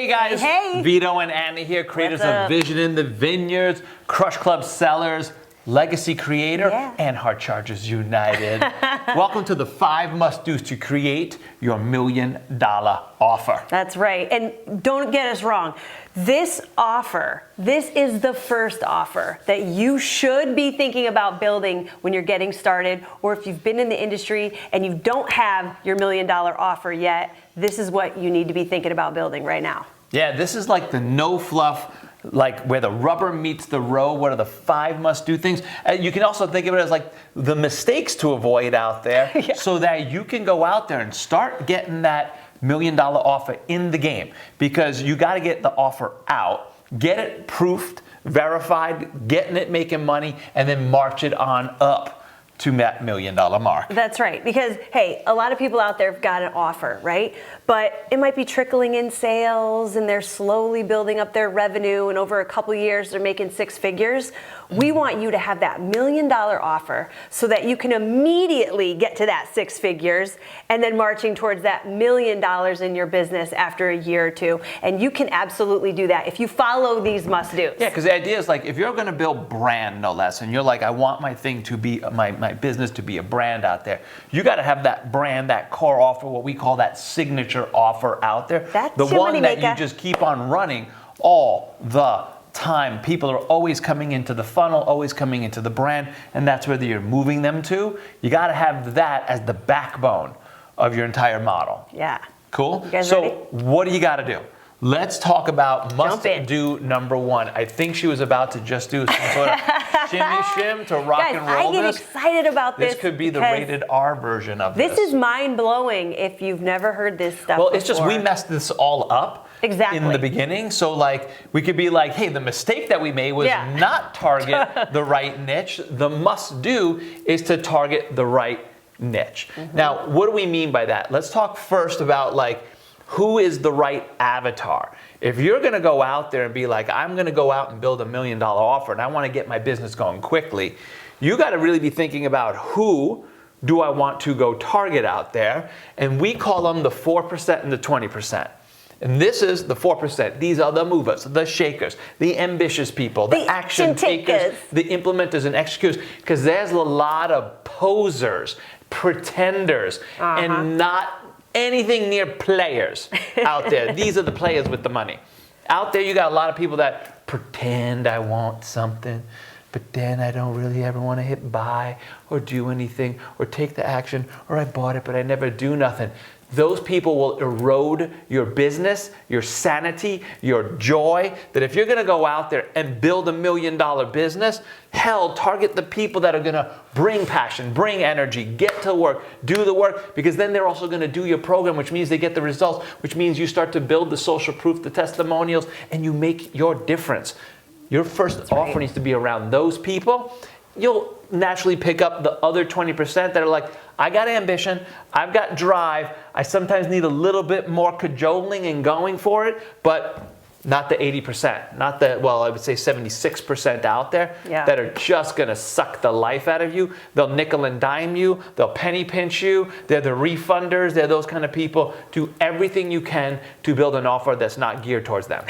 Hey guys, Hey. Vito and Annie here, creators of Vision in the Vineyards, Crush Club sellers, Legacy Creator, and Heart Chargers United. Welcome to the 5 must-dos to create your $1 million offer. That's right. And don't get us wrong. This offer, this is the first offer that you should be thinking about building when you're getting started, or if you've been in the industry and you don't have your $1 million offer yet, this is what you need to be thinking about building right now. Yeah, this is like the no fluff, like where the rubber meets the road. What are the 5 must-do things? You can also think of it as like the mistakes to avoid out there, so that you can go out there and start getting that $1 million offer in the game. Because you got to get the offer out, get it proofed, verified, getting it making money, and then march it on up to that $1 million mark. That's right. Because, hey, a lot of people out there have got an offer, right? But it might be trickling in sales and they're slowly building up their revenue, and over a couple years they're making 6 figures. We want you to have that $1 million offer so that you can immediately get to that 6 figures and then marching towards that $1 million in your business after a year or 2. And you can absolutely do that if you follow these must-dos. Yeah, because the idea is like, if you're going to build brand, no less, and you're like, I want my thing to be, my business to be a brand out there, you got to have that brand, that core offer, what we call that signature offer out there. That's the one that moneymaker. you just keep on running all the time. People are always coming into the funnel, always coming into the brand, and that's where you're moving them to. You got to have that as the backbone of your entire model. Yeah. Cool? You guys so ready? what do you got to do? Let's talk about must-do number 1. I think she was about to just do some sort of shimmy shim to rock and roll I get this. excited about this. This could be the rated R version of this. This is mind-blowing if you've never heard this stuff Well, it's before. just we messed this all up in the beginning. So like we could be like, hey, the mistake that we made was not target the right niche. The must-do is to target the right niche. Now, what do we mean by that? Let's talk first about like, who is the right avatar? If you're going to go out there and be like, I'm going to go out and build $1 million offer and I want to get my business going quickly, you got to really be thinking about who do I want to go target out there? And we call them the 4% and the 20%. And this is the 4%. These are the movers, the shakers, the ambitious people, the action takers, the implementers and executors. Because there's a lot of posers, pretenders, and not anything near players out there. These are the players with the money. Out there, you got a lot of people that pretend I want something, but then I don't really ever want to hit buy or do anything or take the action, or I bought it, but I never do nothing. Those people will erode your business, your sanity, your joy. That if you're going to go out there and build $1 million business, hell, target the people that are going to bring passion, bring energy, get to work, do the work, because then they're also going to do your program, which means they get the results, which means you start to build the social proof, the testimonials, and you make your difference. Your first offer needs to be around those people. You'll naturally pick up the other 20% that are like, I got ambition, I've got drive, I sometimes need a little bit more cajoling and going for it, but not the 80%, not the, well, I would say 76% out there that are just going to suck the life out of you. They'll nickel and dime you. They'll penny pinch you. They're the refunders. They're those kind of people. Do everything you can to build an offer that's not geared towards them.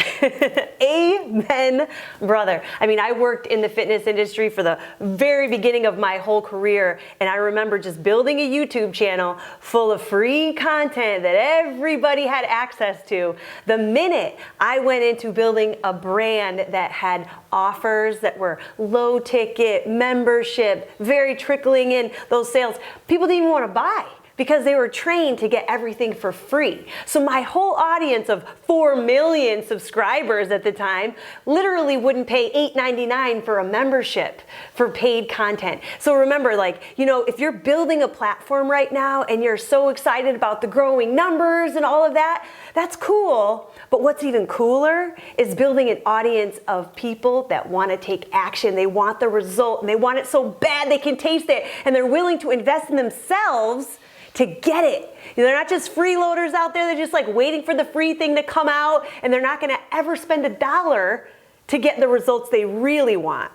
Amen, brother. I mean, I worked in the fitness industry for the very beginning of my whole career, and I remember just building a YouTube channel full of free content that everybody had access to. The minute I went into building a brand that had offers that were low ticket, membership, very trickling in those sales, people didn't even want to buy, because they were trained to get everything for free. So my whole audience of 4 million subscribers at the time literally wouldn't pay $8.99 for a membership for paid content. So remember, like, you know, if you're building a platform right now and you're so excited about the growing numbers and all of that, that's cool. But what's even cooler is building an audience of people that want to take action. They want the result, and they want it so bad they can taste it, and they're willing to invest in themselves to get it. They're not just freeloaders out there. They're just like waiting for the free thing to come out, and they're not going to ever spend $1 to get the results they really want.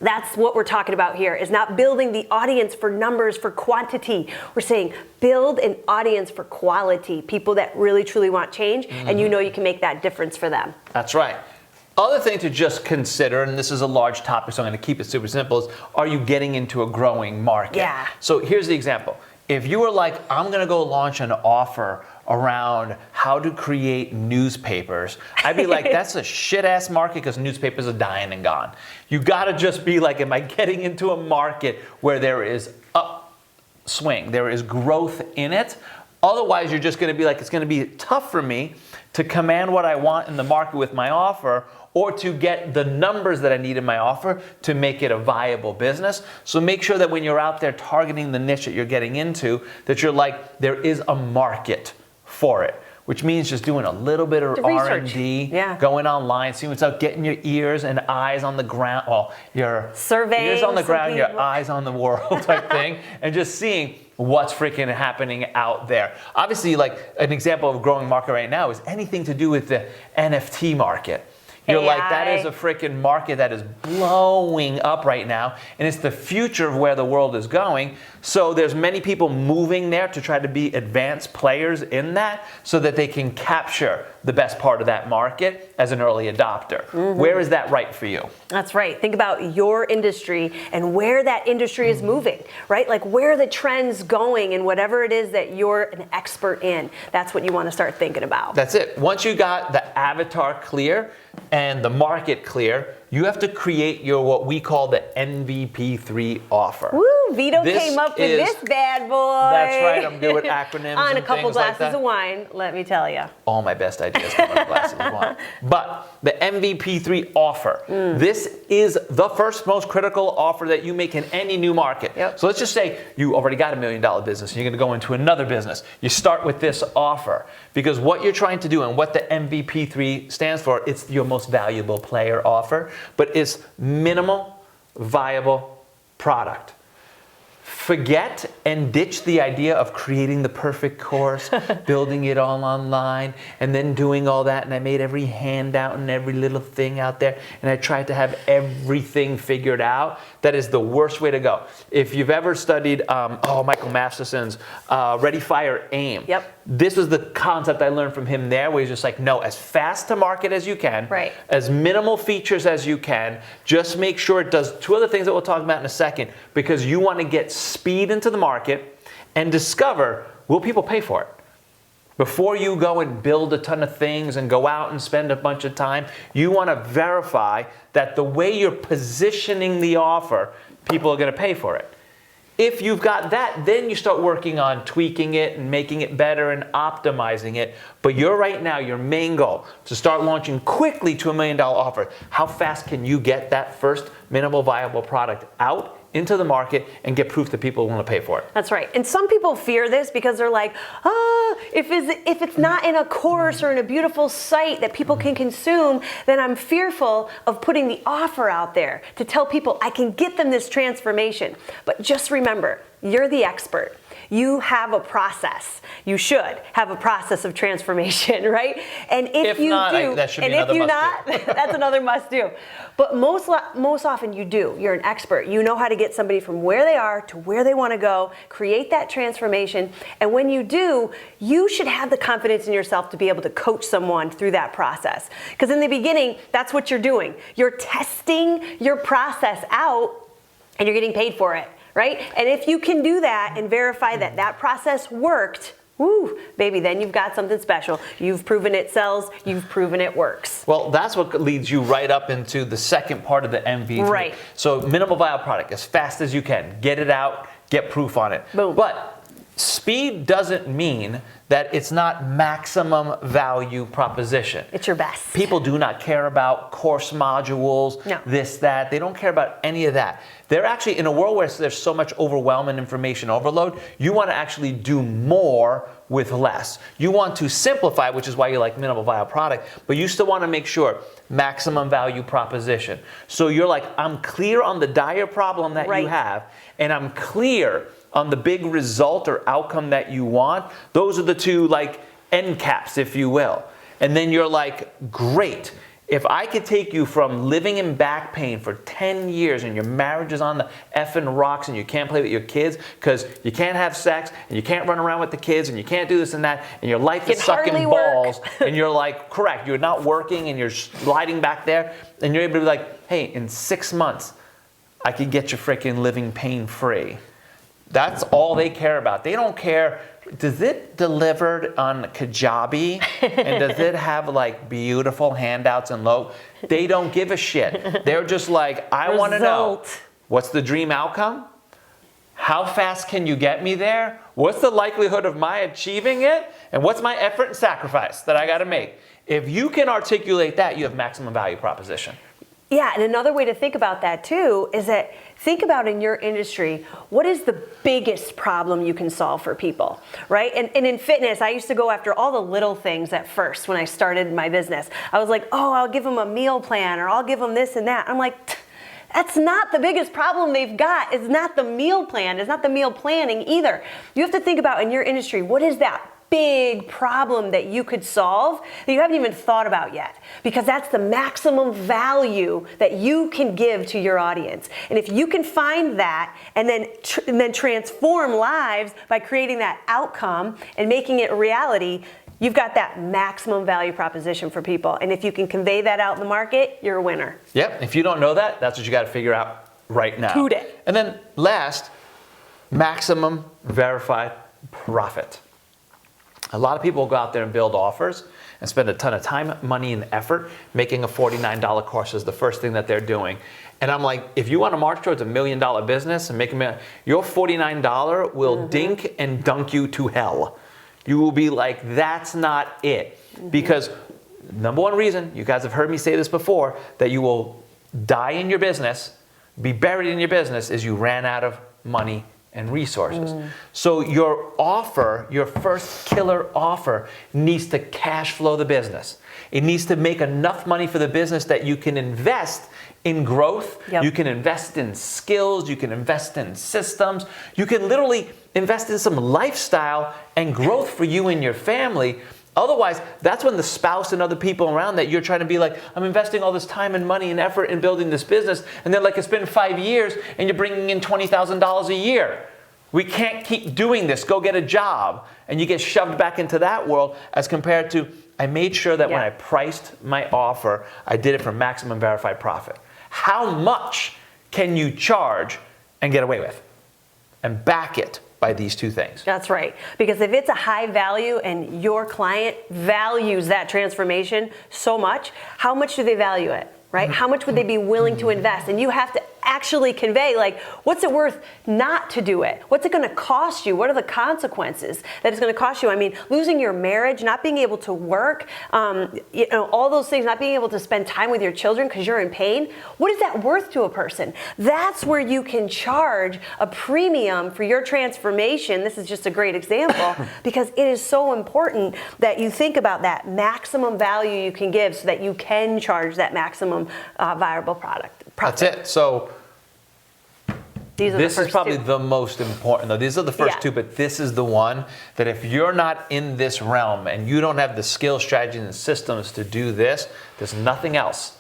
That's what we're talking about here, is not building the audience for numbers, for quantity. We're saying build an audience for quality, people that really, truly want change, and you know you can make that difference for them. That's right. Other thing to just consider, and this is a large topic, so I'm going to keep it super simple, is are you getting into a growing market? Yeah. So here's the example. If you were like, I'm going to go launch an offer around how to create newspapers, I'd be like, that's a shit-ass market because newspapers are dying and gone. You got to just be like, am I getting into a market where there is upswing, there is growth in it? Otherwise, you're just going to be like, it's going to be tough for me to command what I want in the market with my offer, or to get the numbers that I need in my offer to make it a viable business. So make sure that when you're out there targeting the niche that you're getting into, that you're like, there is a market for it, which means just doing a little bit of R&D, going online, seeing what's out, getting your ears and eyes on the ground, well, your ears on the ground, your eyes on the world type thing, and just seeing what's freaking happening out there. Obviously, like an example of a growing market right now is anything to do with the NFT market. You're like, that is a freaking market that is blowing up right now, and it's the future of where the world is going. So there's many people moving there to try to be advanced players in that so that they can capture the best part of that market as an early adopter. Where is that right for you? That's right. Think about your industry and where that industry is moving, right? Like where are the trends going and whatever it is that you're an expert in. That's what you want to start thinking about. That's it. Once you got the avatar clear and the market clear, you have to create your what we call the MVP3 offer. Woo! Vito came up with this bad boy. That's right. I'm good with acronyms on and a couple things like glasses of wine, let me tell you. All my best ideas come on glasses of wine. But the MVP3 offer, this is the first most critical offer that you make in any new market. So let's just say you already got $1 million business and you're going to go into another business. You start with this offer because what you're trying to do and what the MVP3 stands for, it's your most valuable player offer, but it's minimal viable product. Forget and ditch the idea of creating the perfect course, building it all online, and then doing all that. And I made every handout and every little thing out there, and I tried to have everything figured out. That is the worst way to go. If you've ever studied Michael Masterson's Ready, Fire, Aim, this was the concept I learned from him there, where he's just like, no, as fast to market as you can, as minimal features as you can, just make sure it does two other things that we'll talk about in a second, because you want to get speed into the market and discover, will people pay for it? Before you go and build a ton of things and go out and spend a bunch of time, you want to verify that the way you're positioning the offer, people are going to pay for it. If you've got that, then you start working on tweaking it and making it better and optimizing it. But you're right now, your main goal, to start launching quickly to $1 million offer. How fast can you get that first minimal viable product out into the market and get proof that people want to pay for it? That's right. And some people fear this because they're like, if it's not in a course or in a beautiful site that people can consume, then I'm fearful of putting the offer out there to tell people I can get them this transformation. But just remember, you're the expert. You have a process. You should have a process of transformation, right? And if you not, do, that should be and if you not, must-do. that's another must-do. But most often you do. You're an expert. You know how to get somebody from where they are to where they want to go, create that transformation. And when you do, you should have the confidence in yourself to be able to coach someone through that process. Because in the beginning, that's what you're doing. You're testing your process out and you're getting paid for it. Right? And if you can do that and verify that that process worked, woo, baby, then you've got something special. You've proven it sells. You've proven it works. Well, that's what leads you right up into the second part of the MVP. Right. So minimal viable product, as fast as you can. Get it out, get proof on it. Boom. But speed doesn't mean that it's not maximum value proposition. It's your best. People do not care about course modules, this, that. They don't care about any of that. They're actually, in a world where there's so much overwhelming information overload, you want to actually do more with less. You want to simplify, which is why you like minimal viable product, but you still want to make sure maximum value proposition. So you're like, I'm clear on the dire problem that you have, and I'm clear on the big result or outcome that you want. Those are the two like end caps, if you will. And then you're like, great. If I could take you from living in back pain for 10 years and your marriage is on the effing rocks and you can't play with your kids because you can't have sex and you can't run around with the kids and you can't do this and that and your life is sucking balls and you're like, correct, you're not working and you're sliding back there and you're able to be like, hey, in 6 months, I can get you freaking living pain free. That's all they care about. They don't care, does it delivered on Kajabi? And does it have like beautiful handouts and low? They don't give a shit. They're just like, I want to know, what's the dream outcome? How fast can you get me there? What's the likelihood of my achieving it? And what's my effort and sacrifice that I got to make? If you can articulate that, you have maximum value proposition. Yeah, and another way to think about that too is that think about in your industry, what is the biggest problem you can solve for people, right? And in fitness, I used to go after all the little things at first when I started my business. I was like, oh, I'll give them a meal plan or I'll give them this and that. I'm like, that's not the biggest problem they've got. It's not the meal plan. It's not the meal planning either. You have to think about in your industry, what is that big problem that you could solve that you haven't even thought about yet, because that's the maximum value that you can give to your audience. And if you can find that and then transform lives by creating that outcome and making it a reality, you've got that maximum value proposition for people. And if you can convey that out in the market, you're a winner. Yep. If you don't know that, that's what you got to figure out right now. Today. And then last, maximum verified profit. A lot of people go out there and build offers and spend a ton of time, money, and effort. Making a $49 course is the first thing that they're doing. And I'm like, if you want to march towards $1 million business and make your $49 will dink and dunk you to hell. You will be like, that's not it. Because number one reason, you guys have heard me say this before, that you will die in your business, be buried in your business, is you ran out of money and resources. So your offer, your first killer offer, needs to cash flow the business. It needs to make enough money for the business that you can invest in growth. Yep. You can invest in skills. You can invest in systems. You can literally invest in some lifestyle and growth for you and your family. Otherwise, that's when the spouse and other people around that you're trying to be like, I'm investing all this time and money and effort in building this business. And they're like, it's been 5 years and you're bringing in $20,000 a year. We can't keep doing this. Go get a job. And you get shoved back into that world as compared to, I made sure that when I priced my offer, I did it for maximum verified profit. How much can you charge and get away with? And back it by these two things. That's right. Because if it's a high value and your client values that transformation so much, how much do they value it, right? How much would they be willing to invest? And you have to actually convey, like, what's it worth not to do it? What's it going to cost you? What are the consequences that it's going to cost you? I mean, losing your marriage, not being able to work, all those things, not being able to spend time with your children because you're in pain. What is that worth to a person? That's where you can charge a premium for your transformation. This is just a great example because it is so important that you think about that maximum value you can give so that you can charge that maximum viable product. That's it. So this is probably the most important, though. These are the first two, but this is the one that if you're not in this realm and you don't have the skill, strategy, and systems to do this, there's nothing else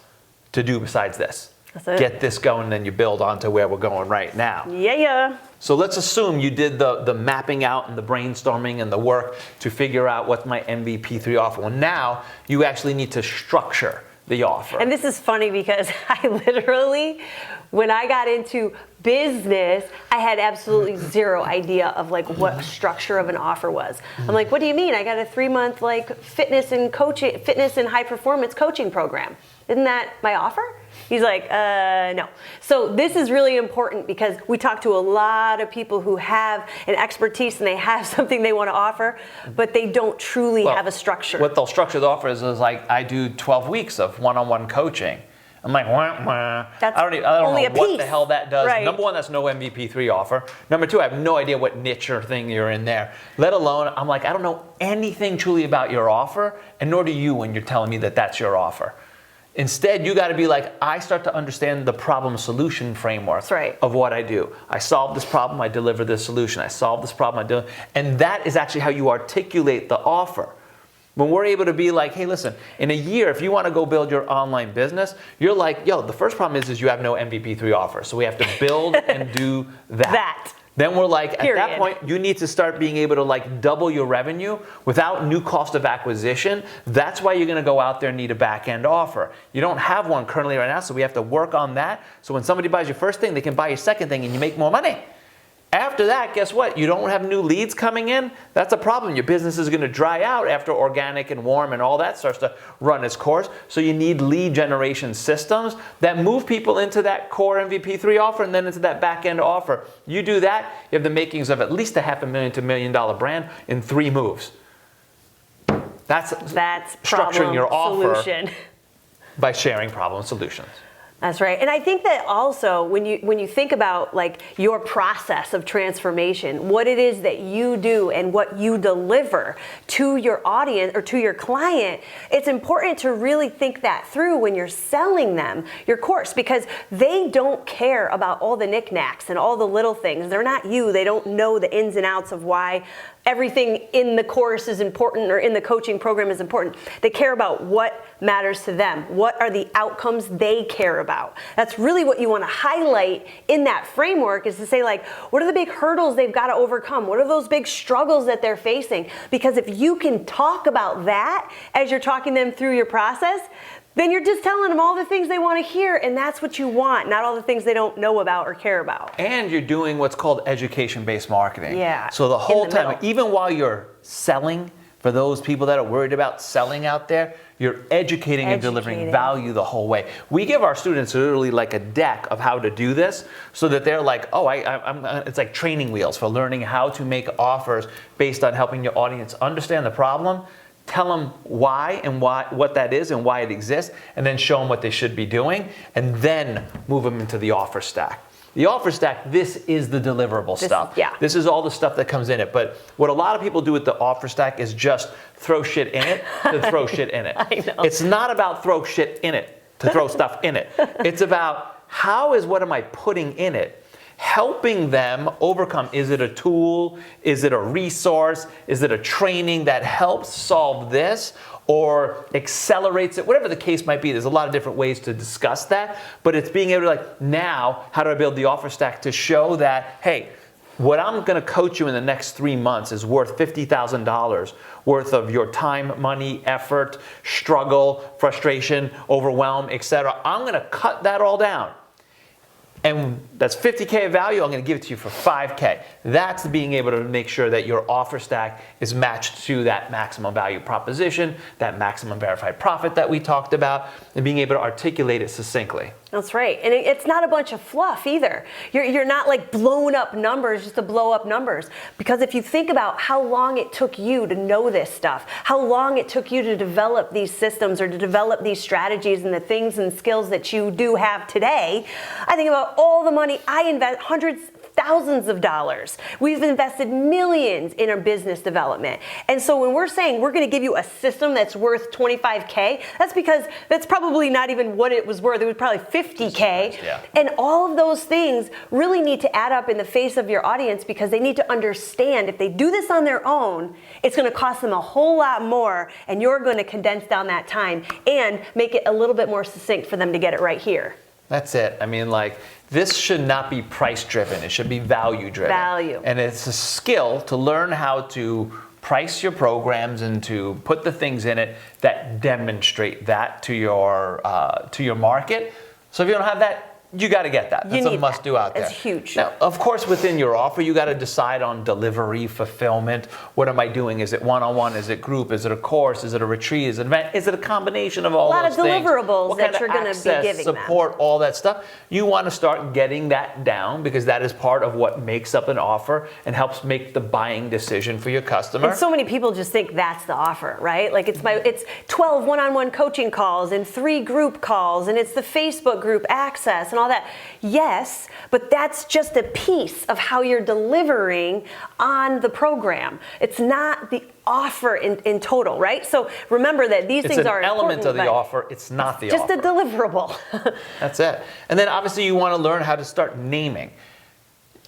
to do besides this. That's it. Get this going, and then you build onto where we're going right now. Yeah. So let's assume you did the mapping out and the brainstorming and the work to figure out what's my MVP3 offer. Well, now you actually need to structure the offer. And this is funny because I literally, when I got into business, I had absolutely zero idea of like what structure of an offer was. I'm like, what do you mean? I got a 3-month like fitness and high performance coaching program. Isn't that my offer? He's like, no. So this is really important because we talk to a lot of people who have an expertise and they have something they want to offer, but they don't truly have a structure. What they'll structure the offer is like, I do 12 weeks of one-on-one coaching. I'm like, That's I don't know what the hell that does. Right. Number one, that's no MVP3 offer. Number two, I have no idea what niche or thing you're in there. Let alone, I'm like, I don't know anything truly about your offer, and nor do you when you're telling me that that's your offer. Instead, you got to be like, I start to understand the problem-solution framework of what I do. I solve this problem, I deliver this solution. I solve this problem, I do. And that is actually how you articulate the offer. When we're able to be like, hey, listen, in a year, if you want to go build your online business, you're like, yo, the first problem is you have no MVP3 offer. So we have to build and do that. Then we're like, at that point, you need to start being able to like double your revenue without new cost of acquisition. That's why you're going to go out there and need a back-end offer. You don't have one currently right now, so we have to work on that. So when somebody buys your first thing, they can buy your second thing and you make more money. After that, guess what? You don't have new leads coming in. That's a problem. Your business is going to dry out after organic and warm and all that starts to run its course. So you need lead generation systems that move people into that core MVP3 offer and then into that back-end offer. You do that, you have the makings of at least a $500,000 to $1 million brand in 3 moves. That's structuring your offer by sharing problem solutions. That's right. And I think that also when you think about like your process of transformation, what it is that you do and what you deliver to your audience or to your client, it's important to really think that through when you're selling them your course, because they don't care about all the knickknacks and all the little things. They're not you. They don't know the ins and outs of why everything in the course is important or in the coaching program is important. They care about what matters to them. What are the outcomes they care about? That's really what you want to highlight in that framework, is to say like, what are the big hurdles they've got to overcome? What are those big struggles that they're facing? Because if you can talk about that as you're talking them through your process, then you're just telling them all the things they want to hear, and that's what you want, not all the things they don't know about or care about. And you're doing what's called education-based marketing. Yeah. So the whole time, even while you're selling, for those people that are worried about selling out there, you're educating and delivering value the whole way. We give our students literally like a deck of how to do this, so that they're like, oh, it's like training wheels for learning how to make offers based on helping your audience understand the problem, tell them why and what that is and why it exists, and then show them what they should be doing, and then move them into the offer stack. The offer stack, this is the deliverable stuff. Yeah. This is all the stuff that comes in it. But what a lot of people do with the offer stack is just throw shit in it to throw shit in it. I know. It's not about throw shit in it to throw stuff in it. It's about what am I putting in it? Helping them overcome. Is it a tool? Is it a resource? Is it a training that helps solve this or accelerates it? Whatever the case might be, there's a lot of different ways to discuss that, but it's being able to like, now, how do I build the offer stack to show that, hey, what I'm going to coach you in the next 3 months is worth $50,000 worth of your time, money, effort, struggle, frustration, overwhelm, etc. I'm going to cut that all down. And that's $50K of value, I'm going to give it to you for $5K. That's being able to make sure that your offer stack is matched to that maximum value proposition, that maximum verified profit that we talked about, and being able to articulate it succinctly. That's right. And it's not a bunch of fluff either. You're not like blowing up numbers just to blow up numbers. Because if you think about how long it took you to know this stuff, how long it took you to develop these systems or to develop these strategies and the things and skills that you do have today, I think about all the money I invest, hundreds, thousands of dollars. We've invested millions in our business development. And so when we're saying we're going to give you a system that's worth $25K, that's because that's probably not even what it was worth. It was probably $50K. Yeah. And all of those things really need to add up in the face of your audience, because they need to understand if they do this on their own, it's going to cost them a whole lot more, and you're going to condense down that time and make it a little bit more succinct for them to get it right here. That's it. I mean, like, this should not be price driven. It should be value driven. Value. And it's a skill to learn how to price your programs and to put the things in it that demonstrate that to your market. So if you don't have that, you got to get that. That's a must do out there. It's huge. Now, of course, within your offer, you got to decide on delivery, fulfillment. What am I doing? Is it one-on-one? Is it group? Is it a course? Is it a retreat? Is it an event? Is it a combination of all those things? A lot of deliverables what that kind you're going to be giving support, them. all that stuff. You want to start getting that down, because that is part of what makes up an offer and helps make the buying decision for your customer. And so many people just think that's the offer, right? Like it's 12 one-on-one coaching calls and 3 group calls, and it's the Facebook group access and all that. Yes, but that's just a piece of how you're delivering on the program. It's not the offer in total, right? So remember that these things are important. It's an element of the offer. It's not the offer. Just a deliverable. That's it. And then obviously you want to learn how to start naming.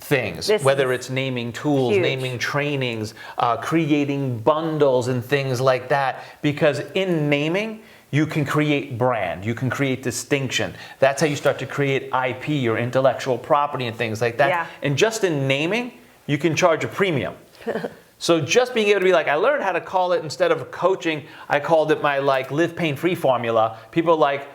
things, whether it's naming tools, naming trainings, creating bundles and things like that. Because in naming, you can create brand, you can create distinction. That's how you start to create IP, your intellectual property and things like that. Yeah. And just in naming, you can charge a premium. So just being able to be like, I learned how to call it, instead of coaching, I called it my like live pain free formula. People are like,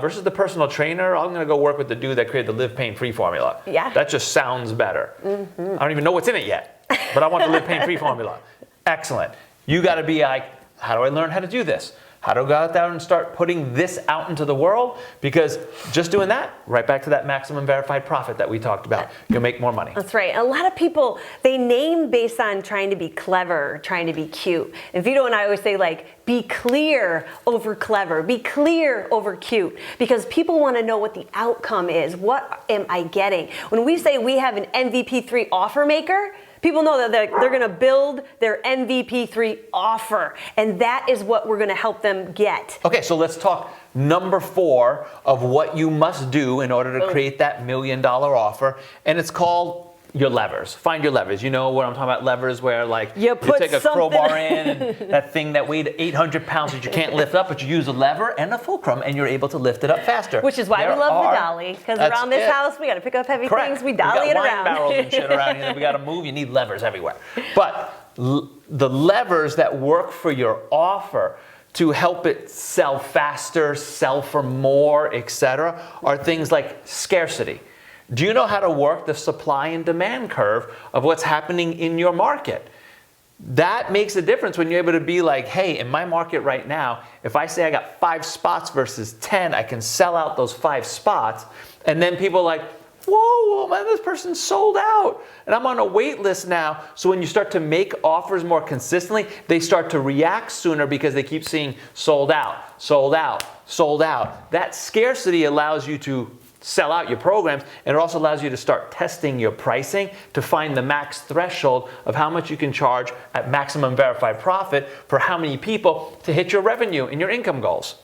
versus the personal trainer, I'm gonna go work with the dude that created the live pain free formula. Yeah. That just sounds better. I don't even know what's in it yet, but I want the live pain free formula. Excellent. You gotta be like, how do I learn how to do this? How do I go out there and start putting this out into the world? Because just doing that, right back to that maximum verified profit that we talked about, you'll make more money. That's right. A lot of people, they name based on trying to be clever, trying to be cute. And Vito and I always say, like, be clear over clever, be clear over cute, because people want to know what the outcome is. What am I getting? When we say we have an MVP3 offer maker, people know that they're going to build their MVP3 offer, and that is what we're going to help them get. Okay, so let's talk number 4 of what you must do in order to create that $1 million offer, and it's called your levers. Find your levers. You know what I'm talking about, levers where like you take a crowbar in and that thing that weighed 800 pounds that you can't lift up, but you use a lever and a fulcrum and you're able to lift it up faster. Which is why we love the dolly, because around this house we got to pick up heavy things, we dolly it around. We got wine barrels and shit around here that we got to move. You need levers everywhere. But the levers that work for your offer to help it sell faster, sell for more, etc., are things like scarcity. Do you know how to work the supply and demand curve of what's happening in your market? That makes a difference when you're able to be like, hey, in my market right now, if I say I got 5 spots versus 10, I can sell out those 5 spots. And then people are like, whoa, man, this person's sold out. And I'm on a wait list now. So when you start to make offers more consistently, they start to react sooner because they keep seeing sold out, sold out, sold out. That scarcity allows you to sell out your programs, and it also allows you to start testing your pricing to find the max threshold of how much you can charge at maximum verified profit for how many people to hit your revenue and your income goals.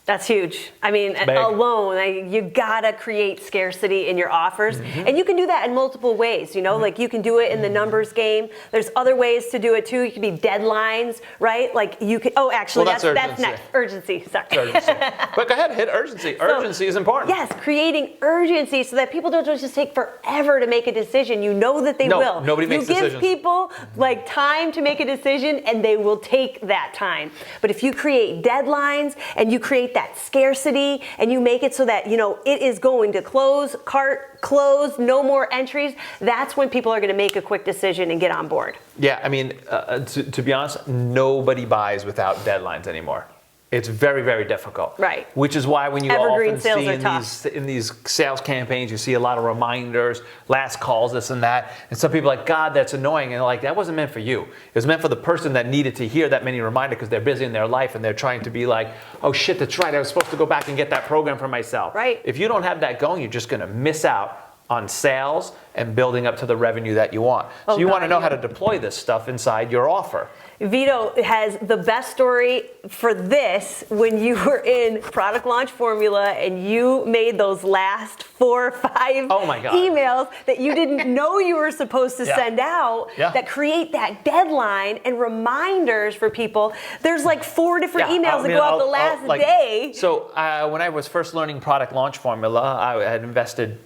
That's huge. I mean, alone, you gotta create scarcity in your offers. And you can do that in multiple ways, you know, like you can do it in the numbers game. There's other ways to do it too. You can be deadlines, right? Like you can, that's next. Urgency, sorry. Urgency. But go ahead, hit urgency. Urgency is important. Yes, creating urgency so that people don't just take forever to make a decision. You know that they will. Nobody makes decisions. You give people like time to make a decision and they will take that time. But if you create deadlines and you create that scarcity and you make it so that, you know, it is going to close, cart close, no more entries, that's when people are going to make a quick decision and get on board. Yeah, I mean, to be honest, nobody buys without deadlines anymore. It's very, very difficult. Right. Which is why when you Evergreen often see in these sales campaigns, you see a lot of reminders, last calls, this and that. And some people are like, God, that's annoying. And like, that wasn't meant for you. It was meant for the person that needed to hear that many reminders because they're busy in their life and they're trying to be like, oh shit, that's right. I was supposed to go back and get that program for myself. Right. If you don't have that going, you're just going to miss out on sales and building up to the revenue that you want. So you want to know how to deploy this stuff inside your offer. Vito has the best story for this when you were in product launch formula and you made those last 4 or 5 emails that you didn't know you were supposed to send out that create that dedeadline and reminders for people. There's like 4 different emails that go out the last day. So when I was first learning product launch formula, I had invested,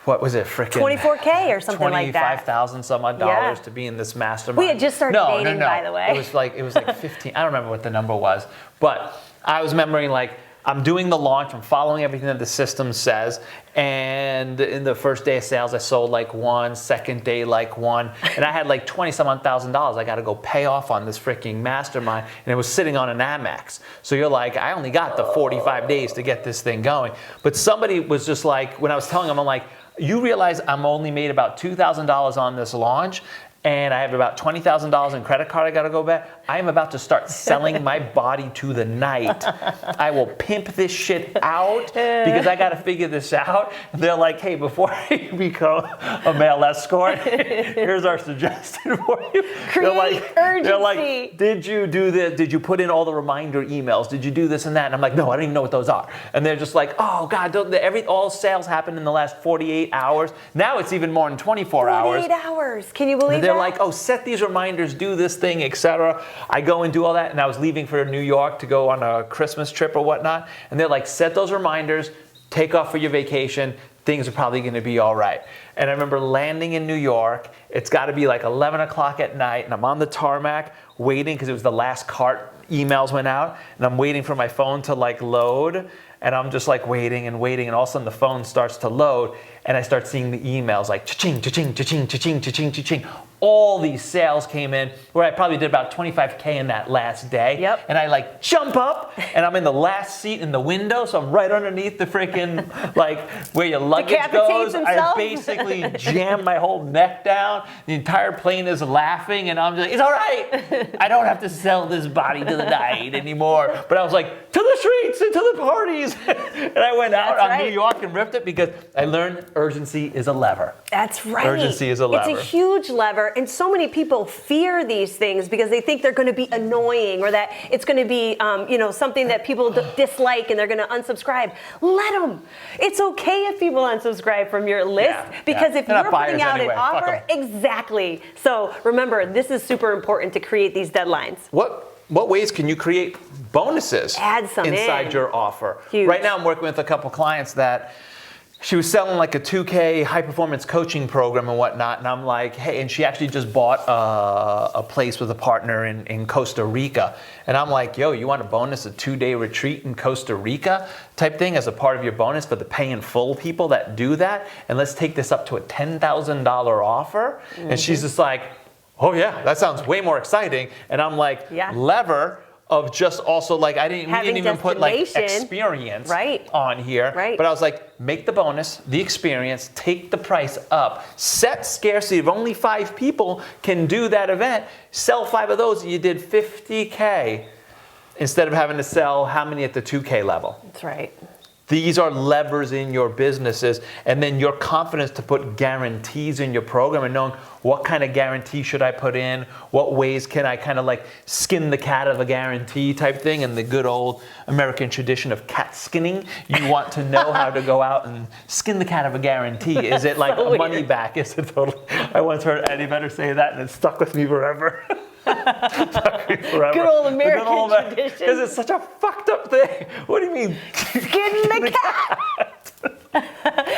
what was it, freaking $24K or something like that. $25,000 some odd dollars to be in this mastermind. We had just started dating, by the way. It was like 15. I don't remember what the number was, but I was remembering like I'm doing the launch, I'm following everything that the system says, and in the first day of sales, I sold like 1, second day like 1, and I had like $20,000 I got to go pay off on this freaking mastermind, and it was sitting on an Amex. So you're like, I only got the 45 days to get this thing going. But somebody was just like, when I was telling them, I'm like, you realize I'm only made about $2,000 on this launch, and I have about $20,000 in credit card I got to go back. I am about to start selling my body to the night. I will pimp this shit out because I got to figure this out. And they're like, hey, before you become a male escort, here's our suggestion for you. Create urgency. They're like, did you do this? Did you put in all the reminder emails? Did you do this and that? And I'm like, no, I don't even know what those are. And they're just like, oh God, all sales happened in the last 48 hours. Now it's even more than 24 hours. 48 hours. Can you believe that? They're like, oh, set these reminders, do this thing, etc. I go and do all that, and I was leaving for New York to go on a Christmas trip or whatnot, and they're like, set those reminders, take off for your vacation, things are probably going to be all right. And I remember landing in New York. It's got to be like 11 o'clock at night, and I'm on the tarmac waiting because it was the last cart emails went out, and I'm waiting for my phone to like load, and I'm just like waiting, and all of a sudden the phone starts to load, and I start seeing the emails like cha-ching, cha-ching, cha-ching, cha-ching, cha-ching, cha-ching. All these sales came in where I probably did about 25K in that last day. Yep. And I like jump up, and I'm in the last seat in the window, so I'm right underneath the freaking like where your luggage goes. I basically jam my whole neck down. The entire plane is laughing, and I'm just like, it's all right. I don't have to sell this body to the night anymore. But I was like, to the streets and to the parties. And I went out on New York and ripped it because I learned urgency is a lever. That's right. Urgency is a lever. It's a huge lever, and so many people fear these things because they think they're going to be annoying or that it's going to be, something that people dislike and they're going to unsubscribe. Let them. It's okay if people unsubscribe from your list because if you're putting out an offer, exactly. So remember, this is super important to create these deadlines. What ways can you create bonuses inside your offer? Huge. Right now I'm working with a couple clients that she was selling like a 2K high performance coaching program and whatnot, and I'm like, hey, and she actually just bought a place with a partner in Costa Rica, and I'm like, yo, you want a bonus, a 2-day retreat in Costa Rica type thing as a part of your bonus for the pay in full people that do that, and let's take this up to a $10,000 offer. Mm-hmm. And she's just like, oh yeah, that sounds way more exciting. And I'm like, lever of just also like, we didn't even put like experience on here. But I was like, make the bonus, the experience, take the price up, set scarcity of only 5 people can do that event, sell 5 of those, you did 50K instead of having to sell how many at the 2K level. That's right. These are levers in your businesses, and then your confidence to put guarantees in your program and knowing what kind of guarantee should I put in, what ways can I kind of like skin the cat of a guarantee type thing, and the good old American tradition of cat skinning. You want to know how to go out and skin the cat of a guarantee. Is it like a money back? Is it totally? I once heard Eddie Vedder say that, and it stuck with me forever. Good old American tradition. Because it's such a fucked up thing. What do you mean? Skin the cat.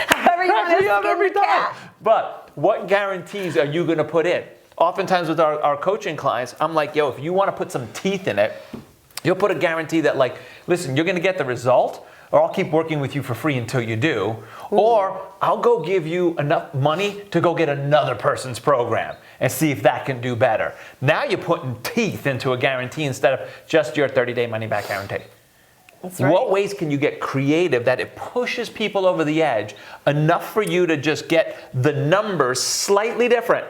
However you want to skin the cat. But what guarantees are you going to put in? Oftentimes with our coaching clients, I'm like, yo, if you want to put some teeth in it, you'll put a guarantee that like, listen, you're going to get the result, or I'll keep working with you for free until you do, or I'll go give you enough money to go get another person's program and see if that can do better. Now you're putting teeth into a guarantee instead of just your 30-day money-back guarantee. That's right. What ways can you get creative that it pushes people over the edge enough for you to just get the numbers slightly different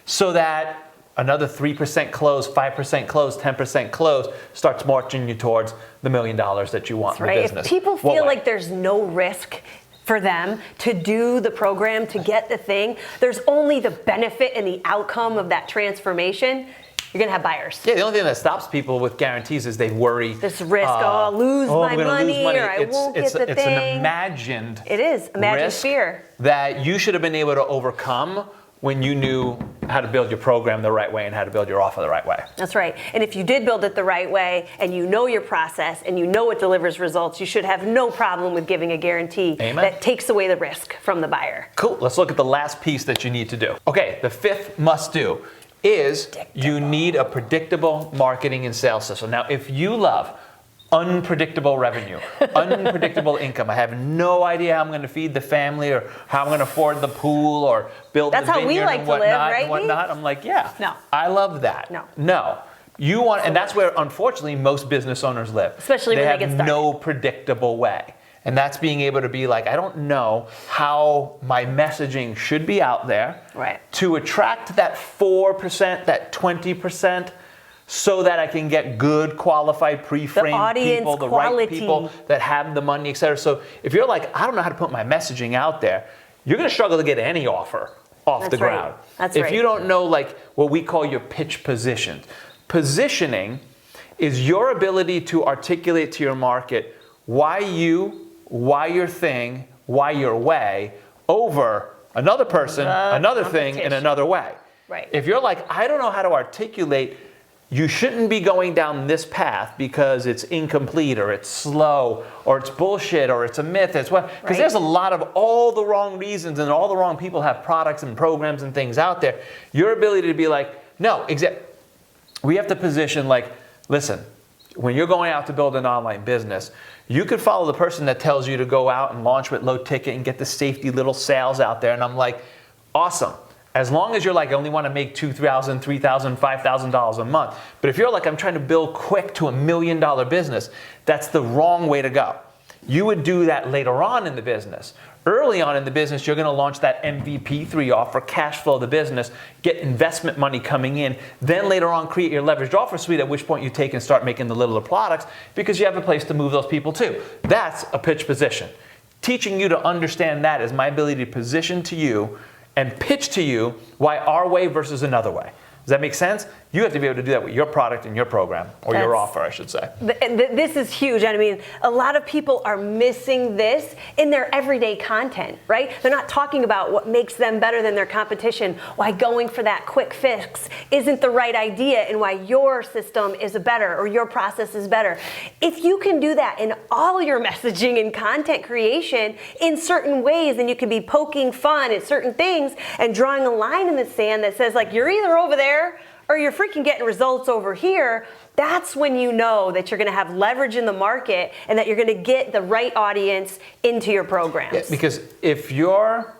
so that another 3% close, 5% close, 10% close starts marching you towards the $1 million that you want in the business? If people feel like there's no risk for them to do the program, to get the thing, there's only the benefit and the outcome of that transformation, you're going to have buyers. Yeah, the only thing that stops people with guarantees is they worry. This risk, I'll lose my money, or I won't get the thing. It's an imagined risk fear that you should have been able to overcome when you knew how to build your program the right way and how to build your offer the right way. That's right. And if you did build it the right way and you know your process and you know it delivers results, you should have no problem with giving a guarantee that takes away the risk from the buyer. Cool. Let's look at the last piece that you need to do. Okay, the 5th must-do is you need a predictable marketing and sales system. Now, if you love unpredictable revenue, unpredictable income, I have no idea how I'm going to feed the family or how I'm going to afford the pool or build the vineyard and whatnot. I'm like, no. I love that. No. You want, and that's where unfortunately most business owners live. Especially when they get started. They have no predictable way. And that's being able to be like, I don't know how my messaging should be out there to attract that 4%, that 20%, so that I can get good, qualified, pre-framed people, the right people that have the money, et cetera. So if you're like, I don't know how to put my messaging out there, you're going to struggle to get any offer off the ground. If you don't know like what we call your pitch positions. Positioning is your ability to articulate to your market why you, why your thing, why your way over another person, another thing, in another way. If you're like, I don't know how to articulate, you shouldn't be going down this path because it's incomplete or it's slow or it's bullshit or it's a myth. It's what, because there's a lot of all the wrong reasons and all the wrong people have products and programs and things out there. Your ability to be like, no, we have to position like, listen, when you're going out to build an online business, you could follow the person that tells you to go out and launch with low ticket and get the safety little sales out there. And I'm like, awesome. As long as you're like, I only want to make $2,000, $3,000, $5,000 a month. But if you're like, I'm trying to build quick to $1 million business, that's the wrong way to go. You would do that later on in the business. Early on in the business, you're going to launch that MVP3 offer, cash flow the business, get investment money coming in. Then later on, create your leveraged offer suite, at which point you take and start making the littler products because you have a place to move those people to. That's a pitch position. Teaching you to understand that is my ability to position to you and pitch to you why our way versus another way. Does that make sense? You have to be able to do that with your product and your program, or your offer, I should say. This is huge. I mean, a lot of people are missing this in their everyday content, right? They're not talking about what makes them better than their competition, why going for that quick fix isn't the right idea, and why your system is better or your process is better. If you can do that in all your messaging and content creation in certain ways, then you can be poking fun at certain things and drawing a line in the sand that says, like, you're either over there or you're freaking getting results over here. That's when you know that you're going to have leverage in the market and that you're going to get the right audience into your programs. Yeah, because if you're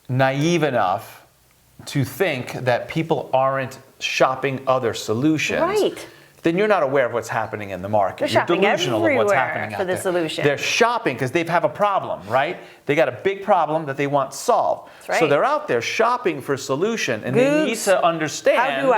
naive enough to think that people aren't shopping other solutions, then you're not aware of what's happening in the market. You're delusional of what's happening for the solution. They're shopping because they have a problem, right? They got a big problem that they want solved. That's right. So they're out there shopping for a solution, and they need to understand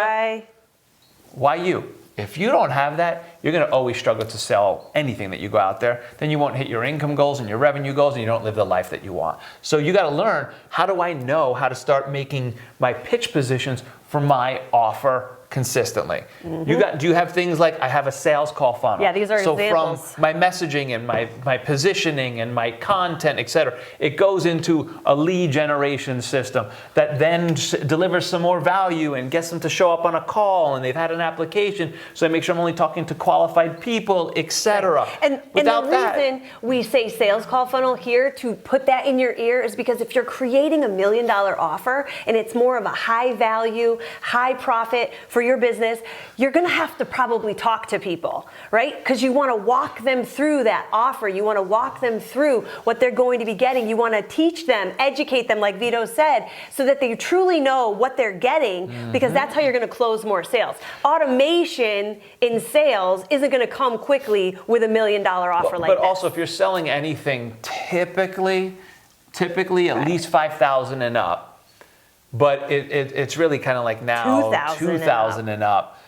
why you. If you don't have that, you're going to always struggle to sell anything that you go out there. Then you won't hit your income goals and your revenue goals, and you don't live the life that you want. So you got to learn, how do I know how to start making my pitch positions for my offer consistently? Do you have things like, I have a sales call funnel? Yeah, these are examples. So from my messaging and my positioning and my content, et cetera, it goes into a lead generation system that then delivers some more value and gets them to show up on a call, and they've had an application, so I make sure I'm only talking to qualified people, et cetera. And the reason we say sales call funnel here, to put that in your ear, is because if you're creating $1 million offer and it's more of a high value, high profit for your business, you're going to have to probably talk to people, right? Because you want to walk them through that offer. You want to walk them through what they're going to be getting. You want to teach them, educate them, like Vito said, so that they truly know what they're getting, because that's how you're going to close more sales. Automation in sales isn't going to come quickly with $1 million offer like that. But also, if you're selling anything, typically at least 5,000 and up. But it's really kind of like now 2,000 and up.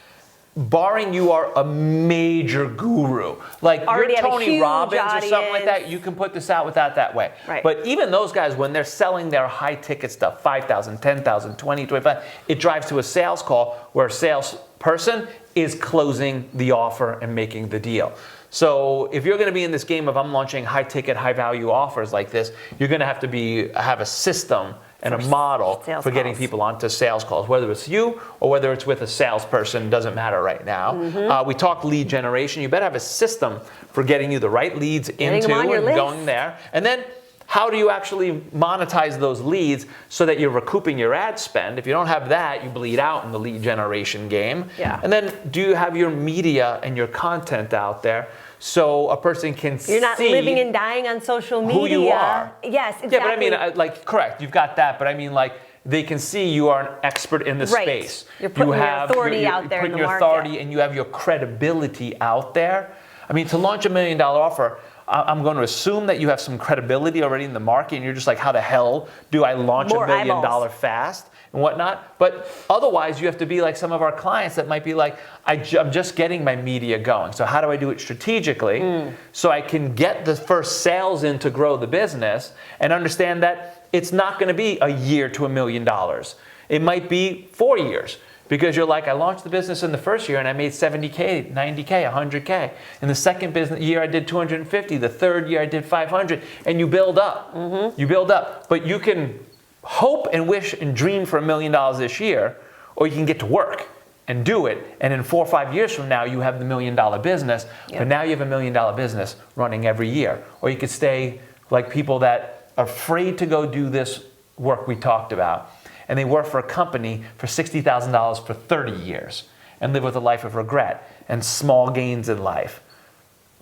Barring you are a major guru, like you're Tony Robbins or something like that, you can put this out without that way. But even those guys, when they're selling their high ticket stuff, 5,000, 10,000, 20, 25, it drives to a sales call where a salesperson is closing the offer and making the deal. So if you're going to be in this game of I'm launching high ticket, high value offers like this, you're going to have a system and a model for getting people onto sales calls, whether it's you or whether it's with a salesperson, doesn't matter right now. We talked lead generation. You better have a system for getting you the right leads into and going there. And then how do you actually monetize those leads so that you're recouping your ad spend? If you don't have that, you bleed out in the lead generation game. And then do you have your media and your content out there so a person can see you're not living and dying on social media. Who you are. Yes, exactly. Yeah, but I mean, like, correct, you've got that, but I mean, like, they can see you are an expert in the space. You're putting your authority out there in the market. Authority, and you have your credibility out there. I mean, to launch $1 million offer, I'm going to assume that you have some credibility already in the market, and you're just like, how the hell do I launch More $1 million eyeballs. fast and whatnot? But otherwise, you have to be like some of our clients that might be like, I'm just getting my media going. So how do I do it strategically so I can get the first sales in to grow the business and understand that it's not going to be a year to $1 million. It might be 4 years. Because you're like, I launched the business in the first year and I made 70K, 90K, 100K. In the second business year, I did 250. The third year, I did 500. And you build up. You build up. But you can hope and wish and dream for $1 million this year, or you can get to work and do it. And in 4 or 5 years from now, you have the $1 million business. Yep. But now you have $1 million business running every year. Or you could stay like people that are afraid to go do this work we talked about. And they work for a company for $60,000 for 30 years and live with a life of regret and small gains in life.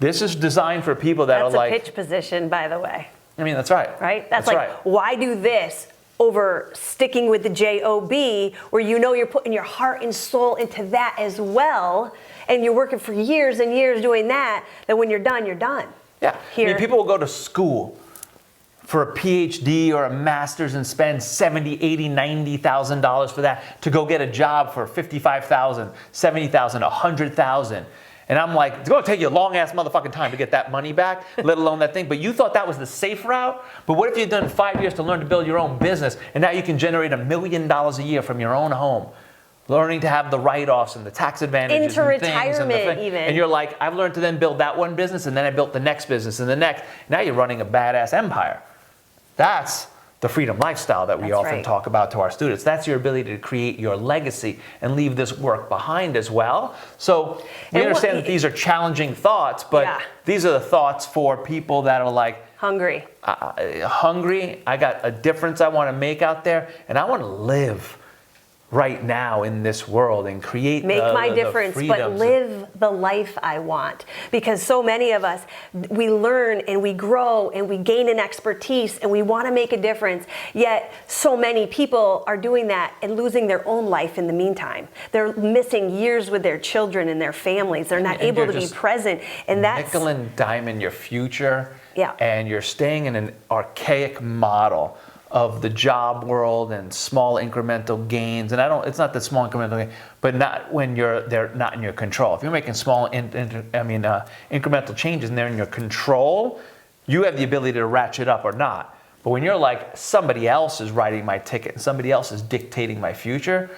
This is designed for people that That's are like... That's a pitch position, by the way. I mean, that's right. Right? That's like, right. Why do this over sticking with the JOB, where you know you're putting your heart and soul into that as well, and you're working for years and years doing that, then when you're done, you're done. Yeah. Here. I mean, people will go to school for a PhD or a master's and spend $70,000, $80,000, $90,000 for that to go get a job for $55,000, $70,000, $100,000. And I'm like, it's going to take you a long-ass motherfucking time to get that money back, let alone that thing. But you thought that was the safe route? But what if you'd done 5 years to learn to build your own business, and now you can generate $1 million a year from your own home? Learning to have the write-offs and the tax advantages into and things retirement even. And you're like, I've learned to then build that one business, and then I built the next business and the next. Now you're running a badass empire. That's the freedom lifestyle that we often talk about to our students. That's your ability to create your legacy and leave this work behind as well. So we understand that these are challenging thoughts, but these are the thoughts for people that are like, hungry. I got a difference I want to make out there, and I want to live right now in this world and create my difference, but live the life I want. Because so many of us, we learn and we grow and we gain an expertise and we want to make a difference. Yet so many people are doing that and losing their own life in the meantime. They're missing years with their children and their families. They're not able to be present. And that's nickel and dime your future. Yeah. And you're staying in an archaic model of the job world and small incremental gains. And it's not that small incremental gain, but not when they're not in your control. If you're making small incremental changes and they're in your control, you have the ability to ratchet up or not. But when you're like, somebody else is writing my ticket and somebody else is dictating my future,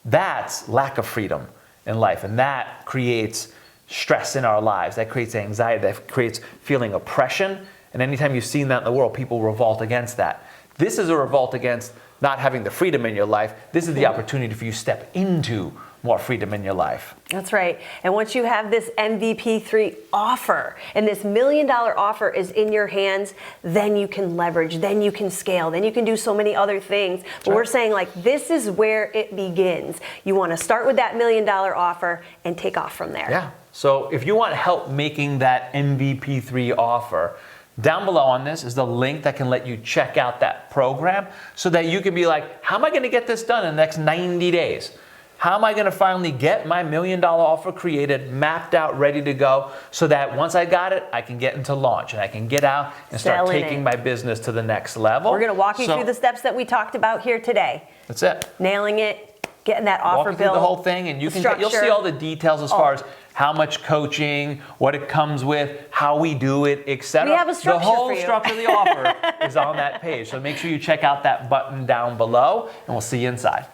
that's lack of freedom in life. And that creates stress in our lives. That creates anxiety. That creates feeling oppression. And anytime you've seen that in the world, people revolt against that. This is a revolt against not having the freedom in your life. This is the opportunity for you to step into more freedom in your life. That's right. And once you have this MVP3 offer and this $1 million offer is in your hands, then you can leverage, then you can scale, then you can do so many other things. But we're saying like, this is where it begins. You want to start with that $1 million offer and take off from there. Yeah. So if you want help making that MVP3 offer, down below on this is the link that can let you check out that program so that you can be like, how am I going to get this done in the next 90 days? How am I going to finally get my $1 million offer created, mapped out, ready to go, so that once I got it, I can get into launch and I can get out and start taking my business to the next level. We're going to walk you through the steps that we talked about here today. That's it. Nailing it, getting that offer built. Walk through the whole thing, and you'll see all the details as far as how much coaching, what it comes with, how we do it, etc. We have a structure The whole for you. structure of the offer is on that page. So make sure you check out that button down below, and we'll see you inside.